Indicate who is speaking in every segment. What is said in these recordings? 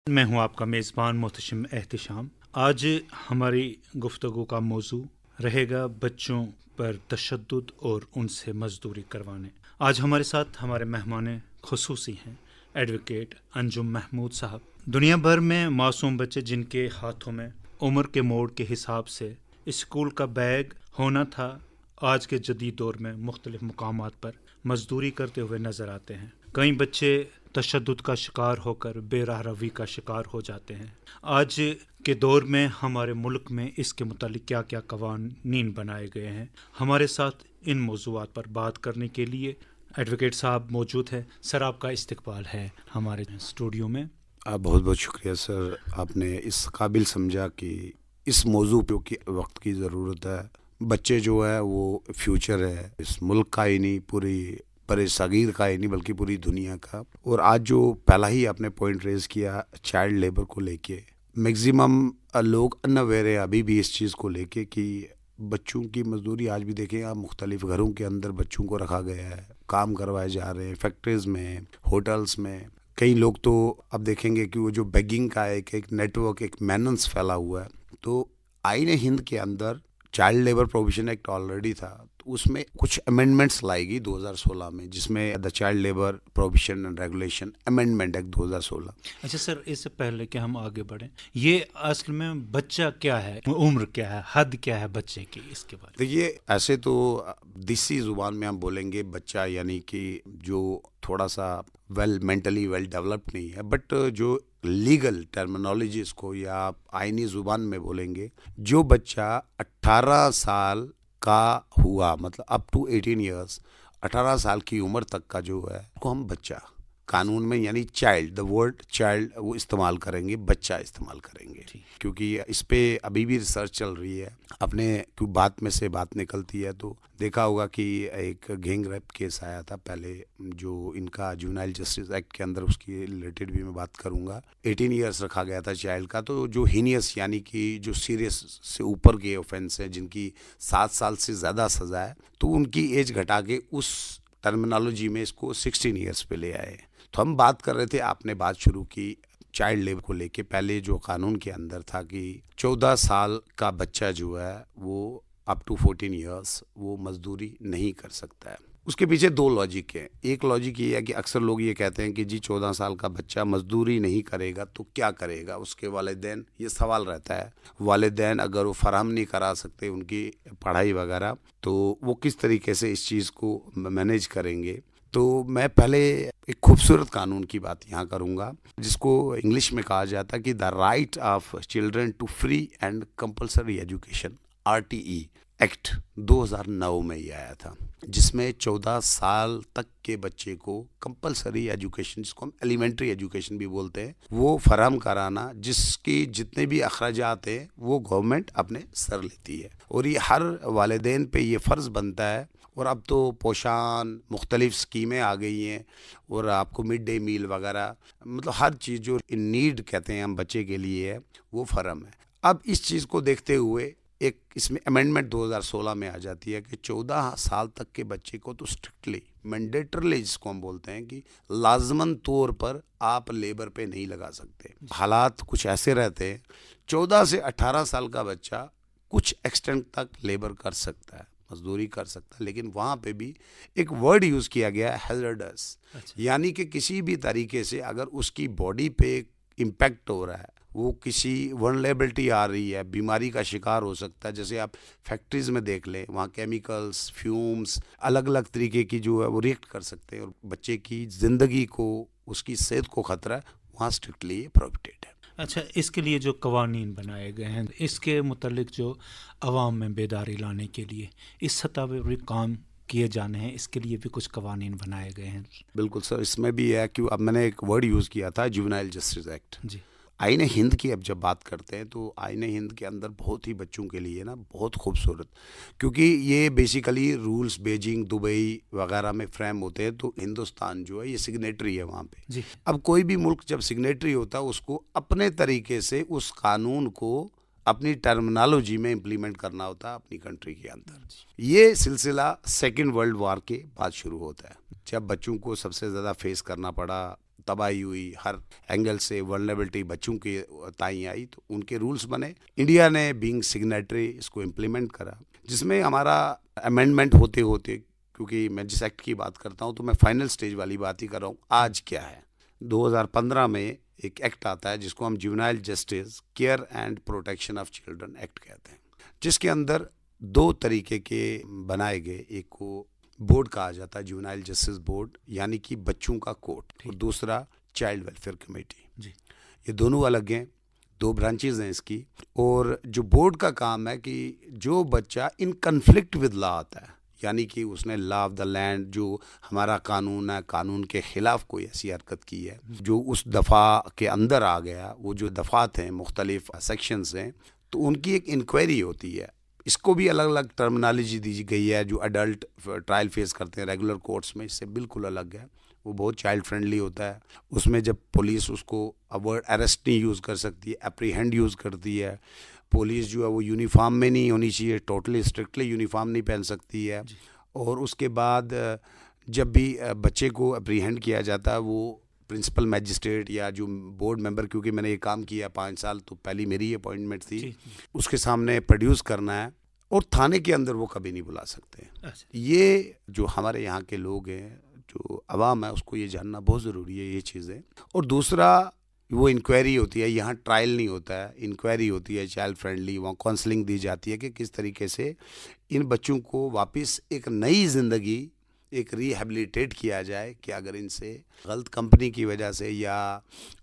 Speaker 1: मैं हूं आपका मेज़बान मोहतशिम एहतिशाम। आज हमारी गुफ्तगू का मौजू रहेगा बच्चों पर तशद्दुद और उनसे मजदूरी करवाने। आज हमारे साथ हमारे मेहमान खुसूसी हैं एडवोकेट अंजुम महमूद साहब। दुनिया भर में मासूम बच्चे जिनके हाथों में उम्र के मोड़ के हिसाब से स्कूल का बैग होना था, आज के जदीद दौर में मुख्तलिफ मुकामात पर मजदूरी करते हुए नज़र आते हैं। कई बच्चे तशद्दुद का शिकार होकर बेराह रवी का शिकार हो जाते हैं। आज के दौर में हमारे मुल्क में इसके मुतालिक क्या क्या कवानीन बनाए गए हैं, हमारे साथ इन मौज़ूआत पर बात करने के लिए एडवोकेट साहब मौजूद है। सर, आपका इस्तकबाल है हमारे स्टूडियो में।
Speaker 2: आप बहुत बहुत शुक्रिया सर, आपने इस काबिल समझा कि इस मौजू पे की वक्त की ज़रूरत है। बच्चे जो है वो फ्यूचर है इस मुल्क का ही नहीं, पूरी बड़े सगीर का ही नहीं बल्कि पूरी दुनिया का। और आज जो पहला ही आपने पॉइंट रेज किया चाइल्ड लेबर को लेके, मैक्सिमम लोग अनअवेयर है अभी भी इस चीज़ को लेके कि बच्चों की मजदूरी आज भी देखें आप, मुख्तलिफ घरों के अंदर बच्चों को रखा गया है, काम करवाए जा रहे हैं, फैक्ट्रीज में, होटल्स में। कई लोग तो अब देखेंगे कि वो जो बेगिंग का एक नेटवर्क, एक मैनेंस फैला हुआ है। तो आईन हिंद के अंदर child labour provision act already था, तो उसमें कुछ अमेंडमेंट्स लाएगी 2016 में, जिसमें the child labour provision and regulation amendment act 2016।
Speaker 1: अच्छा सर, इससे पहले कि हम आगे बढ़ें, ये असल में बच्चा क्या है, उम्र क्या है, हद क्या है बच्चे की, इसके बारे में।
Speaker 2: देखिए, ऐसे तो देसी जुबान में हम बोलेंगे बच्चा यानी कि जो थोड़ा सा मेंटली वेल डेवलप्ड नहीं है, बट जो लीगल टर्मिनोलॉजी इसको या आप आईनी जुबान में बोलेंगे, जो बच्चा 18 साल का हुआ, मतलब अप टू 18 ईयर्स, 18 साल की उम्र तक का जो है को हम बच्चा कानून में यानी चाइल्ड, द वर्ड चाइल्ड वो इस्तेमाल करेंगे, बच्चा इस्तेमाल करेंगे, क्योंकि इस पे अभी भी रिसर्च चल रही है। अपने क्यों बात में से बात निकलती है, तो देखा होगा कि एक गैंग रेप केस आया था पहले, जो इनका जुवेनाइल जस्टिस एक्ट के अंदर, उसकी रिलेटेड भी मैं बात करूंगा। 18 ईयर्स रखा गया था चाइल्ड का। तो जो हीनियस यानी कि जो सीरियस से ऊपर के ऑफेंस है, जिनकी 7 साल से ज़्यादा सज़ा है, तो उनकी एज घटा के उस टर्मिनोलॉजी में इसको 16 ईयर्स पे ले आए। तो हम बात कर रहे थे, आपने बात शुरू की चाइल्ड लेबर को लेके। पहले जो कानून के अंदर था कि 14 साल का बच्चा जो है वो अप टू 14 ईयर्स वो मजदूरी नहीं कर सकता है। उसके पीछे दो लॉजिक है। एक लॉजिक ये है कि अक्सर लोग ये कहते हैं कि जी 14 साल का बच्चा मजदूरी नहीं करेगा तो क्या करेगा उसके वालिदैन, ये सवाल रहता है। वालिदैन अगर वो फराहम नहीं करा सकते उनकी पढ़ाई वगैरह, तो वो किस तरीके से इस चीज़ को मैनेज करेंगे। तो मैं पहले एक खूबसूरत कानून की बात यहाँ करूँगा, जिसको इंग्लिश में कहा जाता है कि the right of children to free and compulsory education, RTE act 2009 में ये आया था, जिसमें 14 साल तक के बच्चे को कंपल्सरी एजुकेशन, जिसको हम एलिमेंट्री एजुकेशन भी बोलते हैं, वो फराहम कराना, जिसकी जितने भी अखराजात हैं वो गवर्नमेंट अपने सर लेती है। और ये हर वालिदैन पे ये फ़र्ज़ बनता है। और अब तो पोशान मुख्तलिफ स्कीमें आ गई हैं, और आपको मिड डे मील वगैरह, मतलब हर चीज़ जो इन नीड कहते हैं हम बच्चे के लिए है, वो फर्म है। अब इस चीज़ को देखते हुए एक इसमें अमेंडमेंट 2016 में आ जाती है कि 14 साल तक के बच्चे को तो स्ट्रिक्टली मैंडेटरली, जिसको हम बोलते हैं कि लाजमन तौर पर आप लेबर पे नहीं लगा सकते। हालात कुछ ऐसे रहते हैं, 14 से 18 साल का बच्चा कुछ एक्सटेंट तक लेबर कर सकता है, मजदूरी कर सकता है, लेकिन वहाँ पे भी एक वर्ड यूज़ किया गया है हैज़र्डस। यानी कि किसी भी तरीके से अगर उसकी बॉडी पे इम्पैक्ट हो रहा है, वो किसी वल्नरेबिलिटी आ रही है, बीमारी का शिकार हो सकता है। जैसे आप फैक्ट्रीज़ में देख लें, वहाँ केमिकल्स, फ्यूम्स, अलग अलग तरीके की जो है वो रिएक्ट कर सकते हैं, और बच्चे की ज़िंदगी को, उसकी सेहत को ख़तरा है, वहाँ स्ट्रिक्टली ये प्रोहिबिटेड है।
Speaker 1: अच्छा, इसके लिए जो कवानीन बनाए गए हैं, इसके मुतालिक जो अवाम में बेदारी लाने के लिए इस सतह पर भी काम किए जाने हैं, इसके लिए भी कुछ कवानीन बनाए गए हैं।
Speaker 2: बिल्कुल सर, इसमें भी है कि अब मैंने एक वर्ड यूज़ किया था जुवेनाइल जस्टिस एक्ट।
Speaker 1: जी,
Speaker 2: आईन हिंद की अब जब बात करते हैं, तो आईन हिंद के अंदर बहुत ही बच्चों के लिए ना बहुत खूबसूरत, क्योंकि ये बेसिकली रूल्स बीजिंग, दुबई वगैरह में फ्रेम होते हैं, तो हिंदुस्तान जो है ये सिग्नेटरी है वहाँ पे।
Speaker 1: जी।
Speaker 2: अब कोई भी मुल्क जब सिग्नेटरी होता है, उसको अपने तरीके से उस कानून को अपनी टर्मिनोलॉजी में इम्प्लीमेंट करना होता है अपनी कंट्री के अंदर। ये सिलसिला सेकेंड वर्ल्ड वार के बाद शुरू होता है, जब बच्चों को सबसे ज़्यादा फेस करना पड़ा तबाही हुई, हर एंगल से वल्नरेबिलिटी बच्चों के ताई आई, तो उनके रूल्स बने। इंडिया ने बीइंग सिग्नेटरी इसको इम्प्लीमेंट करा, जिसमें हमारा अमेंडमेंट होते होते, क्योंकि मैं जिस एक्ट की बात करता हूँ तो मैं फाइनल स्टेज वाली बात ही कर रहा हूँ। आज क्या है, 2015 में एक एक्ट आता है जिसको हम juvenile justice care and protection of children act कहते हैं, जिसके अंदर 2 तरीके के बनाए गए। एक को बोर्ड कहा जाता है, जुवेनाइल जस्टिस बोर्ड, यानी कि बच्चों का कोर्ट, और दूसरा चाइल्ड वेलफेयर कमेटी। ये दोनों अलग हैं, 2 ब्रांचेज हैं इसकी। और जो बोर्ड का काम है कि जो बच्चा इन कन्फ्लिक्ट विद लॉ आता है, यानी कि उसने लॉ ऑफ द लैंड, जो हमारा कानून है, कानून के खिलाफ कोई ऐसी हरकत की है जो उस दफ़ा के अंदर आ गया, वो जो दफ़ात हैं, मुख्तलिफ सेक्शंस हैं, तो उनकी एक इंक्वायरी होती है। इसको भी अलग अलग टर्मिनोलॉजी दी गई है। जो अडल्ट ट्रायल फेस करते हैं रेगुलर कोर्ट्स में, इससे बिल्कुल अलग है। वो बहुत चाइल्ड फ्रेंडली होता है। उसमें जब पुलिस उसको वर्ड अरेस्ट नहीं यूज़ कर सकती है, एप्रीहेंड यूज़ करती है। पुलिस जो है वो यूनिफॉर्म में नहीं होनी चाहिए, टोटली स्ट्रिक्टली यूनिफॉर्म नहीं पहन सकती है। और उसके बाद जब भी बच्चे को एप्रीहेंड किया जाता है, वो प्रिंसिपल मैजिस्ट्रेट या जो बोर्ड मेंबर, क्योंकि मैंने ये काम किया 5 साल, तो पहली मेरी अपॉइंटमेंट थी, उसके सामने प्रोड्यूस करना है, और थाने के अंदर वो कभी नहीं बुला सकते। ये जो हमारे यहाँ के लोग हैं, जो अवाम है, उसको ये जानना बहुत ज़रूरी है ये चीज़ें। और दूसरा, वो इंक्वायरी होती है, यहाँ ट्रायल नहीं होता है, इंक्वायरी होती है चाइल्ड फ्रेंडली। वहाँ काउंसलिंग दी जाती है कि किस तरीके से इन बच्चों को वापस एक नई ज़िंदगी, एक रिहेबिलिटेट किया जाए, कि अगर इनसे गलत कंपनी की वजह से या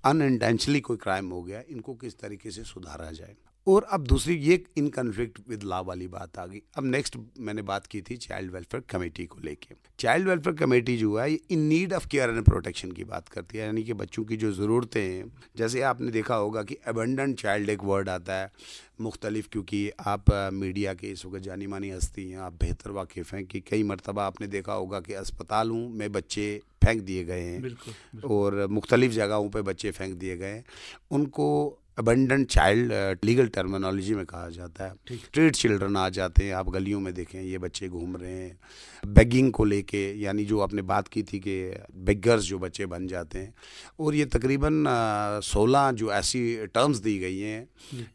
Speaker 2: अनइंटेंशनली कोई क्राइम हो गया, इनको किस तरीके से सुधारा जाए। और अब दूसरी ये इन कन्फ्लिक्ट विद लॉ वाली बात आ गई। अब नेक्स्ट मैंने बात की थी चाइल्ड वेलफेयर कमेटी को लेके। चाइल्ड वेलफेयर कमेटी जो है, in need of care and protection की बात करती है, यानी कि बच्चों की जो ज़रूरतें हैं। जैसे आपने देखा होगा कि अबंडेंट चाइल्ड एक वर्ड आता है मुख्तलिफ, क्योंकि आप मीडिया के इस वक्त जानी मानी हस्ती हैं, आप बेहतर वाकिफ़ हैं कि कई मरतबा आपने देखा होगा कि अस्पतालों में बच्चे फेंक दिए गए हैं। बिल्कुल। और मुख्तलिफ जगहों पे बच्चे फेंक दिए गए हैं। उनको अबंडेंट चाइल्ड लीगल टर्मिनोलॉजी में कहा जाता है। स्ट्रीट चिल्ड्रन आ जाते हैं, आप गलियों में देखें ये बच्चे घूम रहे हैं बेगिंग को लेके, यानी जो आपने बात की थी कि बेगर्स जो बच्चे बन जाते हैं। और ये तकरीबन 16 जो ऐसी टर्म्स दी गई हैं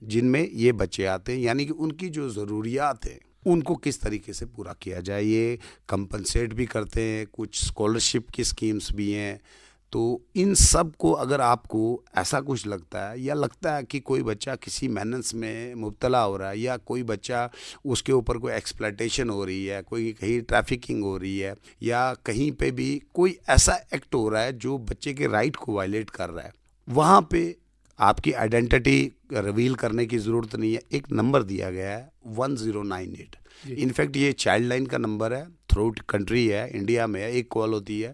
Speaker 2: जिनमें ये बच्चे आते हैं, यानी कि उनकी जो ज़रूरियात हैं उनको किस तरीके से पूरा किया जाए। ये कंपनसेट भी करते हैं, कुछ स्कॉलरशिप की स्कीम्स भी हैं। तो इन सब को अगर आपको ऐसा कुछ लगता है, या लगता है कि कोई बच्चा किसी मेनेंस में मुब्तला हो रहा है, या कोई बच्चा उसके ऊपर कोई एक्सप्लॉयटेशन हो रही है, कोई कहीं ट्रैफिकिंग हो रही है, या कहीं पे भी कोई ऐसा एक्ट हो रहा है जो बच्चे के राइट को वायलेट कर रहा है, वहाँ पे आपकी आइडेंटिटी रिवील करने की ज़रूरत नहीं है। एक नंबर दिया गया है 1098। इनफैक्ट ये चाइल्ड लाइन का नंबर है, थ्रू कंट्री है, इंडिया में है, एक कॉल होती है।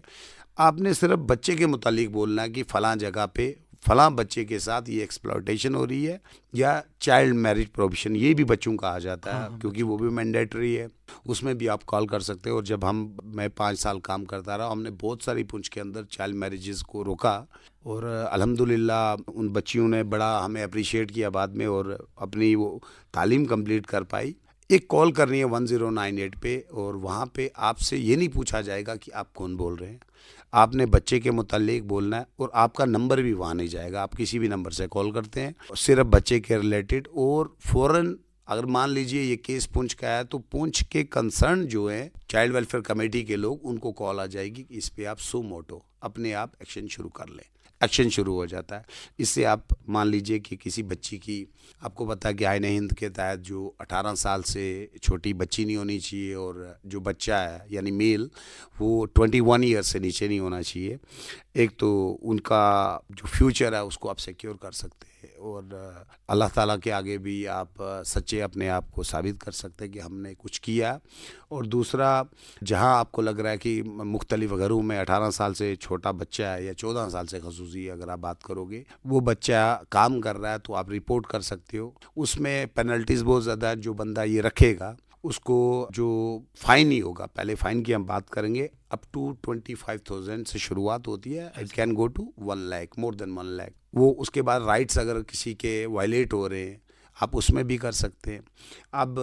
Speaker 2: आपने सिर्फ बच्चे के मुतालिक बोलना है कि फ़लाँ जगह पे फ़लाँ बच्चे के साथ ये एक्सप्लॉयटेशन हो रही है, या चाइल्ड मैरिज प्रोविशन, ये भी बच्चों का आ जाता है। क्योंकि वो भी मैंडेटरी है, उसमें भी आप कॉल कर सकते हो। और जब मैं 5 साल काम करता रहा, हमने बहुत सारी पुंछ के अंदर चाइल्ड मैरिजेस को रोका, और अल्हम्दुलिल्लाह उन बच्चियों ने बड़ा हमें अप्रिशिएट किया बाद में, और अपनी वो तालीम कंप्लीट कर पाई। एक कॉल करनी है 1098 पे, और वहाँ पे आपसे ये नहीं पूछा जाएगा कि आप कौन बोल रहे हैं, आपने बच्चे के मुतालिक बोलना है, और आपका नंबर भी वहाँ नहीं जाएगा। आप किसी भी नंबर से कॉल करते हैं सिर्फ बच्चे के रिलेटेड, और फ़ौरन अगर मान लीजिए ये केस पुंछ का है, तो पुंछ के कंसर्न जो है चाइल्ड वेलफेयर कमेटी के लोग, उनको कॉल आ जाएगी कि इस पे आप सो मोटो अपने आप एक्शन शुरू कर लें। एक्शन शुरू हो जाता है। इससे आप मान लीजिए कि किसी बच्ची की, आपको पता है कि आईन हिंद के तहत जो 18 साल से छोटी बच्ची नहीं होनी चाहिए, और जो बच्चा है यानी मेल वो 21 ईयर से नीचे नहीं होना चाहिए। एक तो उनका जो फ्यूचर है उसको आप सिक्योर कर सकते हैं, और अल्लाह ताला के आगे भी आप सच्चे अपने आप को साबित कर सकते हैं कि हमने कुछ किया। और दूसरा, जहां आपको लग रहा है कि मुख्तलिफ घरों में 18 साल से छोटा बच्चा है, या 14 साल से खसूसी अगर आप बात करोगे, वो बच्चा काम कर रहा है, तो आप रिपोर्ट कर सकते हो। उसमें पेनल्टीज़ बहुत ज़्यादा है। जो बंदा ये रखेगा उसको जो फ़ाइन ही होगा, पहले फ़ाइन की हम बात करेंगे, अप टू 25,000 से शुरुआत होती है, it can go to 1 lakh, more than 1 lakh. वो उसके बाद राइट्स अगर किसी के वायलेट हो रहे हैं, आप उसमें भी कर सकते हैं। अब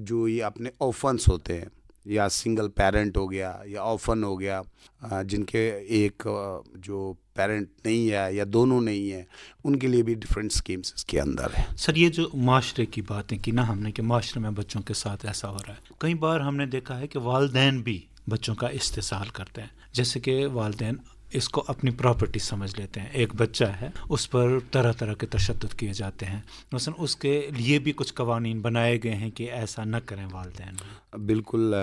Speaker 2: जो ये अपने ऑफन्स होते हैं, या सिंगल पेरेंट हो गया, या ऑफन हो गया, जिनके एक जो पेरेंट नहीं है या दोनों नहीं है, उनके लिए भी डिफरेंट स्कीम्स इसके अंदर है।
Speaker 1: सर, ये जो माशरे की बातें की ना हमने कि माशरे में बच्चों के साथ ऐसा हो रहा है, कई बार हमने देखा है कि वालिदैन भी बच्चों का इस्तेसाल करते हैं। जैसे कि वालिदैन इसको अपनी प्रॉपर्टी समझ लेते हैं। एक बच्चा है, उस पर तरह तरह के तशद्दुद किए जाते हैं। मसलन उसके लिए भी कुछ कवानीन बनाए गए हैं कि ऐसा न करें वालिदैन।
Speaker 2: बिल्कुल।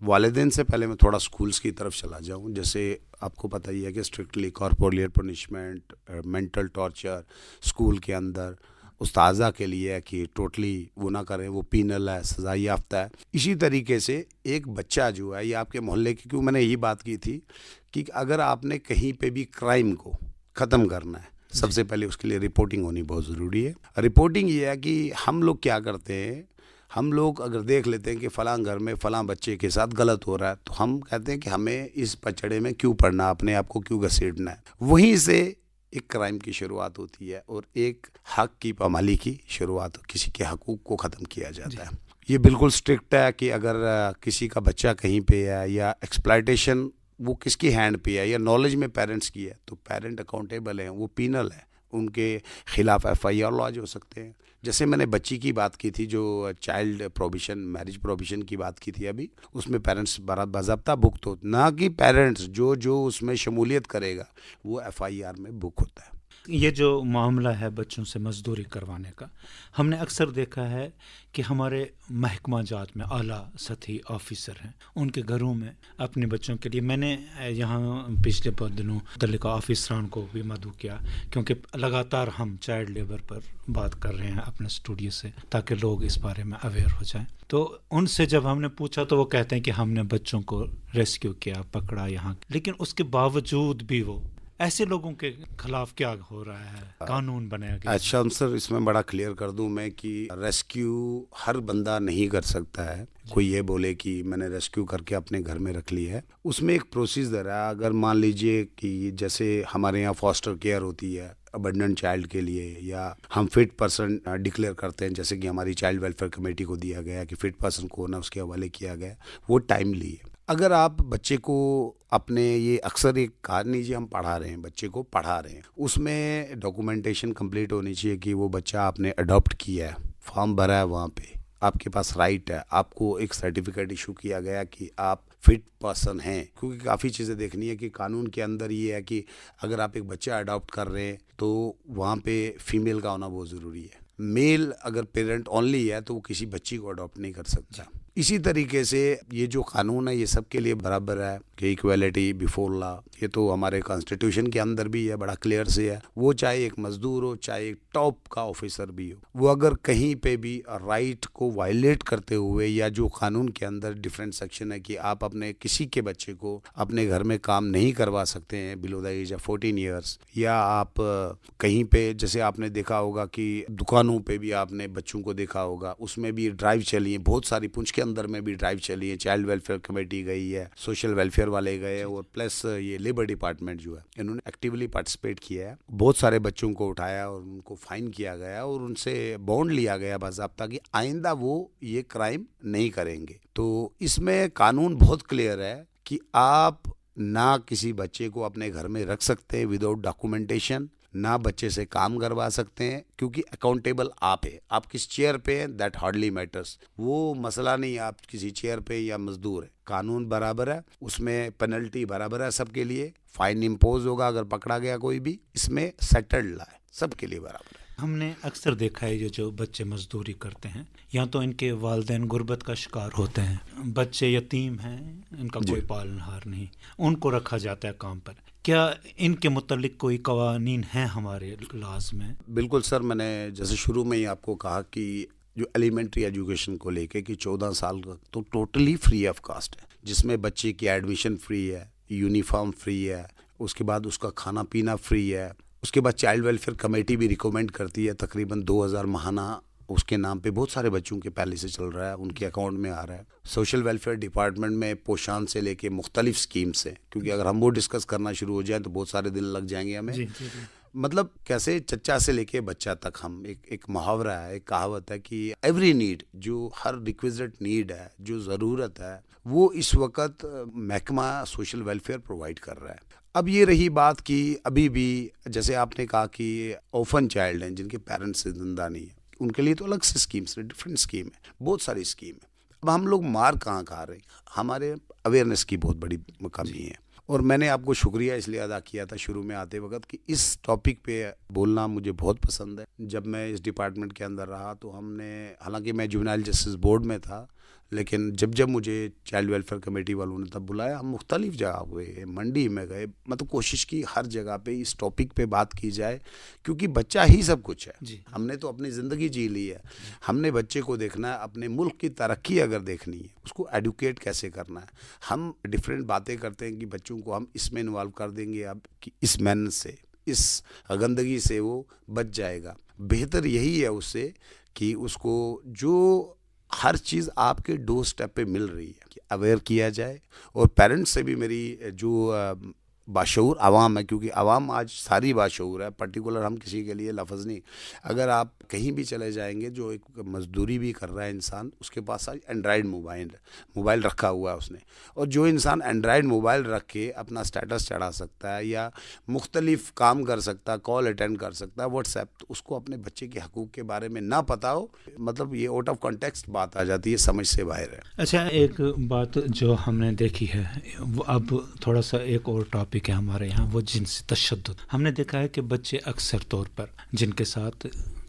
Speaker 2: वालिदैन से पहले मैं थोड़ा स्कूल्स की तरफ चला जाऊं। जैसे आपको पता ही है कि strictly corporal punishment, mental torture school के अंदर उस्ताजा के लिए है कि टोटली वो ना करें, वो पीनल है, सजा याफ्ता है। इसी तरीके से एक बच्चा जो है, ये आपके मोहल्ले की, क्यों मैंने यही बात की थी कि अगर आपने कहीं पे भी क्राइम को ख़त्म करना है, सबसे पहले उसके लिए रिपोर्टिंग होनी बहुत ज़रूरी है। रिपोर्टिंग ये है कि हम लोग क्या करते हैं, हम लोग अगर देख लेते हैं कि फ़लाँ घर में फ़लाँ बच्चे के साथ गलत हो रहा है, तो हम कहते हैं कि हमें इस पचड़े में क्यों पड़ना, अपने आप को क्यों घसीटना है। वहीं से एक क्राइम की शुरुआत होती है और एक हक की पामाली की शुरुआत, किसी के हकूक़ को ख़त्म किया जाता है। ये बिल्कुल स्ट्रिक्ट है कि अगर किसी का बच्चा कहीं पे है या एक्सप्लॉयटेशन वो किसकी हैंड पे है या नॉलेज में पेरेंट्स की है, तो पेरेंट अकाउंटेबल हैं, वो पीनल है, उनके खिलाफ FIR लॉज हो सकते हैं। जैसे मैंने बच्ची की बात की थी, जो चाइल्ड प्रोविशन, मैरिज प्रोविशन की बात की थी अभी, उसमें पेरेंट्स बाज़ाब्ता भुगत हो, ना कि पेरेंट्स जो उसमें शमूलियत करेगा वो FIR में बुक होता है।
Speaker 1: ये जो मामला है बच्चों से मजदूरी करवाने का, हमने अक्सर देखा है कि हमारे महकमा जात में आला सतही ऑफिसर हैं, उनके घरों में अपने बच्चों के लिए, मैंने यहाँ पिछले बहुत दिनों मुतल्लिका ऑफिसरान को भी मदऊ किया, क्योंकि लगातार हम चाइल्ड लेबर पर बात कर रहे हैं अपने स्टूडियो से, ताकि लोग इस बारे में अवेयर हो जाएं। तो उनसे जब हमने पूछा तो वो कहते हैं कि हमने बच्चों को रेस्क्यू किया, पकड़ा यहाँ, लेकिन उसके बावजूद भी वो ऐसे लोगों के खिलाफ क्या हो रहा है, कानून बनाया गया।
Speaker 2: अच्छा सर, इसमें बड़ा क्लियर कर दूं मैं कि रेस्क्यू हर बंदा नहीं कर सकता है। कोई ये बोले कि मैंने रेस्क्यू करके अपने घर में रख ली है, उसमें एक प्रोसीजर है। अगर मान लीजिए कि जैसे हमारे यहाँ फॉस्टर केयर होती है अबंडेंट चाइल्ड के लिए, या हम फिट पर्सन डिक्लेयर करते हैं, जैसे कि हमारी चाइल्ड वेलफेयर कमेटी को दिया गया कि फिट पर्सन को ना उसके हवाले किया गया, वो टाइमली है। अगर आप बच्चे को अपने, ये अक्सर एक कहानी जी हम पढ़ा रहे हैं, बच्चे को पढ़ा रहे हैं, उसमें डॉक्यूमेंटेशन कंप्लीट होनी चाहिए कि वो बच्चा आपने अडॉप्ट किया है, फॉर्म भरा है, वहाँ पे आपके पास राइट है, आपको एक सर्टिफिकेट इशू किया गया कि आप फिट पर्सन हैं। क्योंकि काफ़ी चीज़ें देखनी है कि कानून के अंदर ये है कि अगर आप एक बच्चा अडॉप्ट कर रहे हैं तो वहाँ पे फीमेल का होना बहुत ज़रूरी है। मेल अगर पेरेंट ओनली है तो वो किसी बच्ची को अडॉप्ट नहीं कर सकता। इसी तरीके से ये जो कानून है ये सबके लिए बराबर है कि इक्वालिटी बिफोर लॉ, ये तो हमारे कॉन्स्टिट्यूशन के अंदर भी है, बड़ा क्लियर से है। वो चाहे एक मजदूर हो, चाहे एक टॉप का ऑफिसर भी हो, वो अगर कहीं पे भी राइट को वायलेट करते हुए, या जो कानून के अंदर डिफरेंट सेक्शन है कि आप अपने किसी के बच्चे को अपने घर में काम नहीं करवा सकते हैं below the age of 14 years, या आप कहीं पे, जैसे आपने देखा होगा कि दुकानों पे भी आपने बच्चों को देखा होगा, उसमें भी ड्राइव चली है बहुत सारी, पुंछ के अंदर में भी ड्राइव चली है, चाइल्ड वेलफेयर कमेटी गई है, सोशल वेलफेयर वाले गए, और प्लस ये लेबर डिपार्टमेंट जो है, इन्होंने एक्टिवली पार्टिसिपेट किया है। बहुत सारे बच्चों को उठाया और उनको फाइन किया गया और उनसे बॉन्ड लिया गया बाज़ाब्ता कि आइंदा वो ये क्राइम नहीं करेंगे। तो इसमें कानून बहुत क्लियर है कि आप ना किसी बच्चे को अपने घर में रख सकते हैं विदाउट डॉक्यूमेंटेशन, ना बच्चे से काम करवा सकते हैं, क्योंकि अकाउंटेबल आप है, आप किस चेयर पे हैं दैट हार्डली मैटर्स। वो मसला नहीं आप किसी चेयर पे या मजदूर है, कानून बराबर है, उसमें पेनल्टी बराबर है सबके लिए, फाइन इम्पोज होगा अगर पकड़ा गया कोई भी, इसमें सेटल्ड है, सबके लिए बराबर है।
Speaker 1: हमने अक्सर देखा है ये जो बच्चे मजदूरी करते हैं, या तो इनके वालिदैन गुर्बत का शिकार होते हैं, बच्चे यतीम हैं, इनका कोई पालनहार नहीं, उनको रखा जाता है काम पर। क्या इनके मुतल्लिक कोई कवानीन हैं हमारे लॉज में?
Speaker 2: बिल्कुल सर, मैंने जैसे शुरू में ही आपको कहा कि जो एलिमेंट्री एजुकेशन को लेके कि 14 साल का तो टोटली फ्री ऑफ कास्ट है, जिसमें बच्चे की एडमिशन फ्री है, यूनिफॉर्म फ्री है, उसके बाद उसका खाना पीना फ्री है, उसके बाद चाइल्ड वेलफेयर कमेटी भी रिकमेंड करती है, तकरीबन 2000 महाना उसके नाम पे बहुत सारे बच्चों के पहले से चल रहा है, उनके अकाउंट में आ रहा है। सोशल वेलफेयर डिपार्टमेंट में पोषण से लेके मुख्तलिफ स्कीम्स हैं, क्योंकि अगर हम वो डिस्कस करना शुरू हो जाए तो बहुत सारे दिन लग जाएंगे हमें।
Speaker 1: जी, जी, जी।
Speaker 2: मतलब कैसे चच्चा से लेके बच्चा तक, हम एक मुहावरा है, एक कहावत है कि एवरी नीड, जो हर रिक्विजिट नीड है, जो ज़रूरत है, वो इस वक्त महकमा सोशल वेलफेयर प्रोवाइड कर रहा है। अब ये रही बात कि अभी भी जैसे आपने कहा कि ऑफन चाइल्ड हैं जिनके पेरेंट्स जिंदा नहीं है, उनके लिए तो अलग से स्कीम्स है, डिफरेंट स्कीम है, बहुत सारी स्कीम है। अब हम लोग मार कहाँ खा रहे हैं, हमारे अवेयरनेस की बहुत बड़ी कमी है। और मैंने आपको शुक्रिया इसलिए अदा किया था शुरू में आते वक्त कि इस टॉपिक पे बोलना मुझे बहुत पसंद है। जब मैं इस डिपार्टमेंट के अंदर रहा तो हमने, हालांकि मैं जुवेनाइल जस्टिस बोर्ड में था, लेकिन जब मुझे चाइल्ड वेलफेयर कमेटी वालों ने तब बुलाया, हम मुख्तलिफ जगह गए, मंडी में गए, मतलब कोशिश की हर जगह पे इस टॉपिक पे बात की जाए, क्योंकि बच्चा ही सब कुछ है। हमने तो अपनी ज़िंदगी जी ली है, हमने बच्चे को देखना है, अपने मुल्क की तरक्की अगर देखनी है, उसको एडुकेट कैसे करना है। हम डिफरेंट बातें करते हैं कि बच्चों को हम इसमें इन्वॉल्व कर देंगे, अब कि इस मेहनत से, इस गंदगी से वो बच जाएगा। बेहतर यही है उससे कि उसको जो हर चीज़ आपके डोर स्टेप पे मिल रही है कि अवेयर किया जाए। और पेरेंट्स से भी मेरी जो बाशऊर आवाम है, क्योंकि आवाम आज सारी बाशऊर है, पर्टिकुलर हम किसी के लिए लफ्ज़ नहीं। अगर आप कहीं भी चले जाएंगे, जो एक मजदूरी भी कर रहा है इंसान, उसके पास आज एंड्राइड मोबाइल रखा हुआ है उसने, और जो इंसान एंड्राइड मोबाइल रख के अपना स्टेटस चढ़ा सकता है या मुख्तलिफ काम कर सकता है, कॉल अटेंड कर सकता है, व्हाट्सएप, तो उसको अपने बच्चे के हकूक़ के बारे में ना पता हो, मतलब ये आउट ऑफ कॉन्टेक्स्ट बात आ जाती है, समझ से बाहर है।
Speaker 1: अच्छा, एक बात जो हमने देखी है, अब थोड़ा सा एक और टॉपिक है हमारे यहाँ, वो जिनसी तशद्दुद। हमने देखा है कि बच्चे अक्सर तौर पर जिनके साथ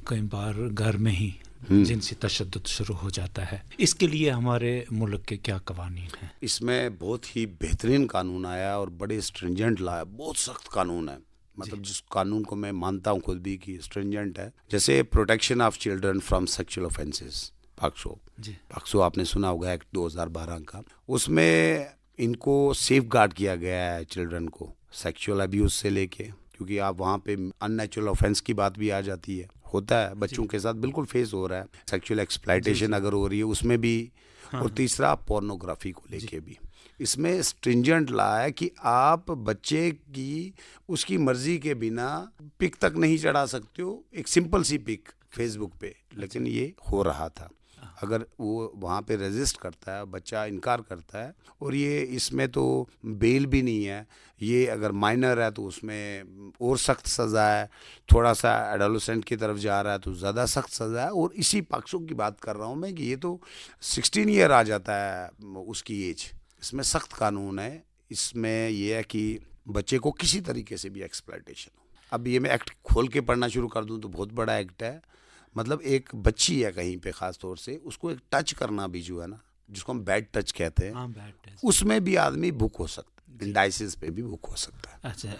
Speaker 1: कई बार घर में ही जिनसी तशद्दुद शुरू हो जाता है, इसके लिए हमारे मुल्क के क्या कवानीन हैं?
Speaker 2: इसमें बहुत ही बेहतरीन कानून आया और बड़े स्ट्रिंजेंट लाया, बहुत सख्त कानून है, मतलब जिस कानून को मैं मानता हूँ खुद भी कि स्ट्रिंजेंट है। जैसे protection of children from sexual offences, POCSO आपने सुना होगा, एक्ट 2012 का, उसमें इनको सेफ गार्ड किया गया है चिल्ड्रन को सेक्सुअल अब्यूज से लेके, क्योंकि आप वहाँ पे अननेचुरल ऑफेंस की बात भी आ जाती है, होता है बच्चों के साथ, बिल्कुल फेस हो रहा है, सेक्सुअल एक्सप्लॉयटेशन अगर हो रही है उसमें भी। और तीसरा पोर्नोग्राफी को लेके भी इसमें स्ट्रिंजेंट ला है कि आप बच्चे की उसकी मर्जी के बिना पिक तक नहीं चढ़ा सकते हो, एक सिंपल सी पिक फेसबुक पे, लेकिन ये हो रहा था। अगर वो वहाँ पे रेजिस्ट करता है, बच्चा इनकार करता है, और ये इसमें तो बेल भी नहीं है, ये अगर माइनर है तो उसमें और सख्त सज़ा है, थोड़ा सा एडोलेसेंट की तरफ जा रहा है तो ज़्यादा सख्त सज़ा है। और इसी पक्षों की बात कर रहा हूँ मैं कि ये तो 16 ईयर आ जाता है उसकी एज, इसमें सख्त कानून है। इसमें यह है कि बच्चे को किसी तरीके से भी एक्सप्लॉयटेशन हो। अब ये मैं एक्ट खोल के पढ़ना शुरू कर दूँ तो बहुत बड़ा एक्ट है, मतलब एक बच्ची है कहीं पे ख़ास तौर से, उसको एक टच करना भी जो है ना, जिसको हम बैड टच कहते हैं, बैड टच, उसमें भी आदमी बुक हो सकता है, इंडाइसिस पे भी बुक हो सकता है।
Speaker 1: अच्छा,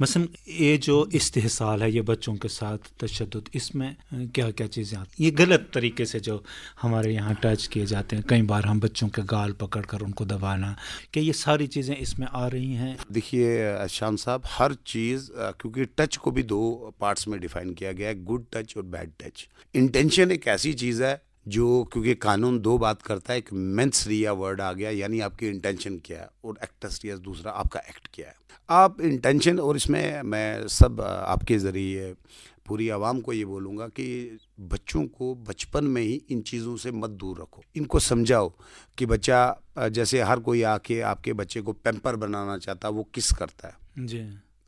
Speaker 1: मसलन ये जो इस्तेहसाल है ये बच्चों के साथ तशद्दुद, इसमें क्या क्या चीज़ें आती, ये गलत तरीके से जो हमारे यहाँ टच किए जाते हैं, कई बार हम बच्चों के गाल पकड़ कर उनको दबाना, क्या ये सारी चीज़ें इसमें आ रही हैं?
Speaker 2: देखिए शाम साहब, हर चीज़, क्योंकि टच को भी 2 पार्ट्स में डिफाइन किया गया है, गुड टच और बैड टच। इंटेंशन एक ऐसी चीज़ है जो, क्योंकि कानून 2 बात करता है, एक मेंस रिया वर्ड आ गया, यानी आपकी इंटेंशन क्या है, और एक्टस रिया दूसरा आपका एक्ट क्या है। आप इंटेंशन, और इसमें मैं सब आपके ज़रिए पूरी आवाम को ये बोलूँगा कि बच्चों को बचपन में ही इन चीज़ों से मत दूर रखो, इनको समझाओ कि बच्चा, जैसे हर कोई आके आपके बच्चे को पैम्पर बनाना चाहता है, वो किस करता है जी,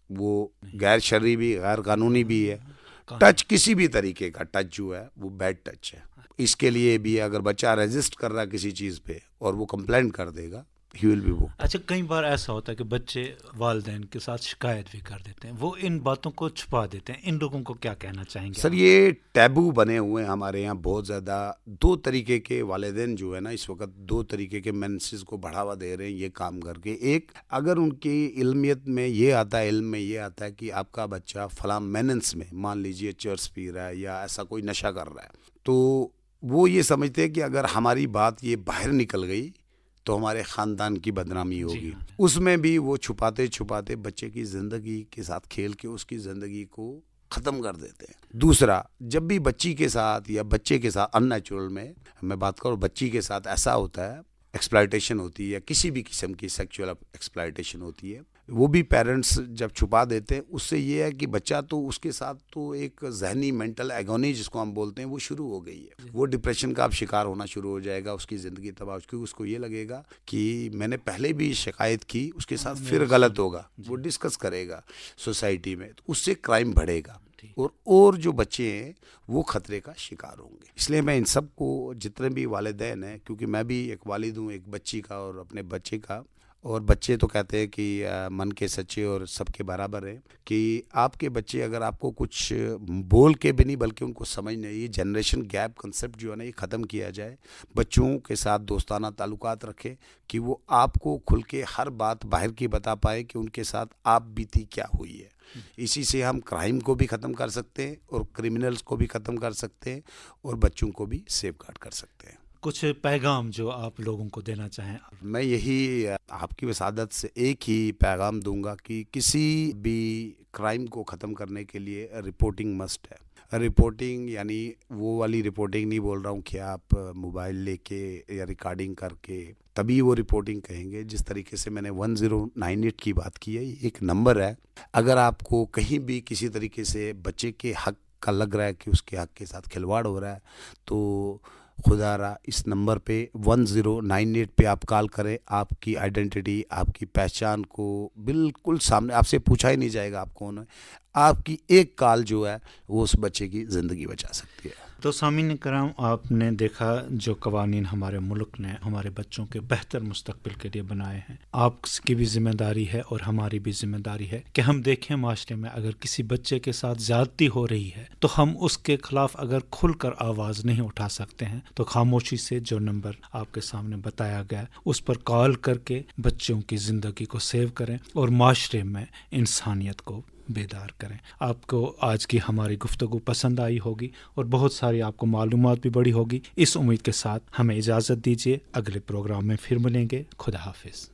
Speaker 2: वो गैर शरई भी गैर कानूनी भी है। टच किसी भी तरीके का टच जो है वो बैड टच है। इसके लिए भी अगर बच्चा रेजिस्ट कर रहा है किसी चीज़ पे और वो कंप्लेंट कर देगा, ही विल बी बुक।
Speaker 1: अच्छा, कई बार ऐसा होता है कि बच्चे वालिदैन के साथ शिकायत भी कर देते हैं, वो इन बातों को छुपा देते हैं, इन लोगों को क्या कहना चाहेंगे?
Speaker 2: सर, ये टैबू बने हुए हैं हमारे यहाँ बहुत ज़्यादा। 2 तरीके के वालिदैन जो है ना, इस वक्त 2 तरीके के मेंसेस को बढ़ावा दे रहे हैं ये काम करके। एक, अगर उनकी इल्मियत में ये आता है, इल्म में ये आता है कि आपका बच्चा फलां मेनेंस में, मान लीजिए चर्स पी रहा है या ऐसा कोई नशा कर रहा है, तो वो ये समझते हैं कि अगर हमारी बात ये बाहर निकल गई तो हमारे ख़ानदान की बदनामी होगी। उसमें भी वो छुपाते छुपाते बच्चे की ज़िंदगी के साथ खेल के उसकी ज़िंदगी को ख़त्म कर देते हैं। दूसरा, जब भी बच्ची के साथ या बच्चे के साथ अननेचुरल में मैं बात करूँ, बच्ची के साथ ऐसा होता है, एक्सप्लॉयटेशन होती है, किसी भी किस्म की सेक्सुअल एक्सप्लॉयटेशन होती है, वो भी पेरेंट्स जब छुपा देते हैं, उससे ये है कि बच्चा तो उसके साथ तो एक जहनी मेंटल एगोनी जिसको हम बोलते हैं वो शुरू हो गई है। वो डिप्रेशन का अब शिकार होना शुरू हो जाएगा, उसकी ज़िंदगी तबाह, क्योंकि उसको ये लगेगा कि मैंने पहले भी शिकायत की, उसके साथ फिर गलत होगा, वो डिस्कस करेगा सोसाइटी में, तो उससे क्राइम बढ़ेगा और जो बच्चे हैं वो खतरे का शिकार होंगे। इसलिए मैं इन सब को, जितने भी वालिदैन हैं, क्योंकि मैं भी एक वालिद हूँ एक बच्ची का और अपने बच्चे का, और बच्चे तो कहते हैं कि मन के सच्चे और सबके बराबर हैं, कि आपके बच्चे अगर आपको कुछ बोल के भी नहीं बल्कि उनको समझ नहीं, ये जनरेशन गैप कंसेप्ट जो है ना ये ख़त्म किया जाए। बच्चों के साथ दोस्ताना ताल्लुकात रखें कि वो आपको खुल के हर बात बाहर की बता पाए कि उनके साथ आप बीती क्या हुई है। इसी से हम क्राइम को भी ख़त्म कर सकते हैं और क्रिमिनल्स को भी ख़त्म कर सकते हैं और बच्चों को भी सेफ गार्ड कर सकते हैं।
Speaker 1: कुछ पैगाम जो आप लोगों को देना चाहें?
Speaker 2: मैं यही आपकी वसादत से एक ही पैगाम दूंगा कि किसी भी क्राइम को ख़त्म करने के लिए रिपोर्टिंग मस्ट है। रिपोर्टिंग यानी वो वाली रिपोर्टिंग नहीं बोल रहा हूँ कि आप मोबाइल लेके या रिकॉर्डिंग करके तभी वो रिपोर्टिंग कहेंगे। जिस तरीके से मैंने 1098 की बात की है, एक नंबर है। अगर आपको कहीं भी किसी तरीके से बच्चे के हक का लग रहा है कि उसके हक के साथ खिलवाड़ हो रहा है, तो खुदारा इस नंबर पे 1098 पे आप कॉल करें। आपकी आइडेंटिटी, आपकी पहचान को बिल्कुल सामने, आपसे पूछा ही नहीं जाएगा आप कौन है। आपकी एक कॉल जो है वो उस बच्चे की ज़िंदगी बचा सकती है।
Speaker 1: तो सामीन कराम, आपने देखा जो कवानीन हमारे मुल्क ने हमारे बच्चों के बेहतर मुस्तकबिल के लिए बनाए हैं। आपकी भी जिम्मेदारी है और हमारी भी जिम्मेदारी है कि हम देखें माशरे में अगर किसी बच्चे के साथ ज्यादती हो रही है तो हम उसके खिलाफ अगर खुलकर आवाज़ नहीं उठा सकते हैं तो खामोशी से जो नंबर आपके सामने बताया गया उस पर कॉल करके बच्चों की ज़िंदगी को सेव करें और माशरे में इंसानियत को बेदार करें। आपको आज की हमारी गुफ्तगू पसंद आई होगी और बहुत सारी आपको मालूमात भी बड़ी होगी। इस उम्मीद के साथ हमें इजाज़त दीजिए, अगले प्रोग्राम में फिर मिलेंगे। खुदा हाफिज़।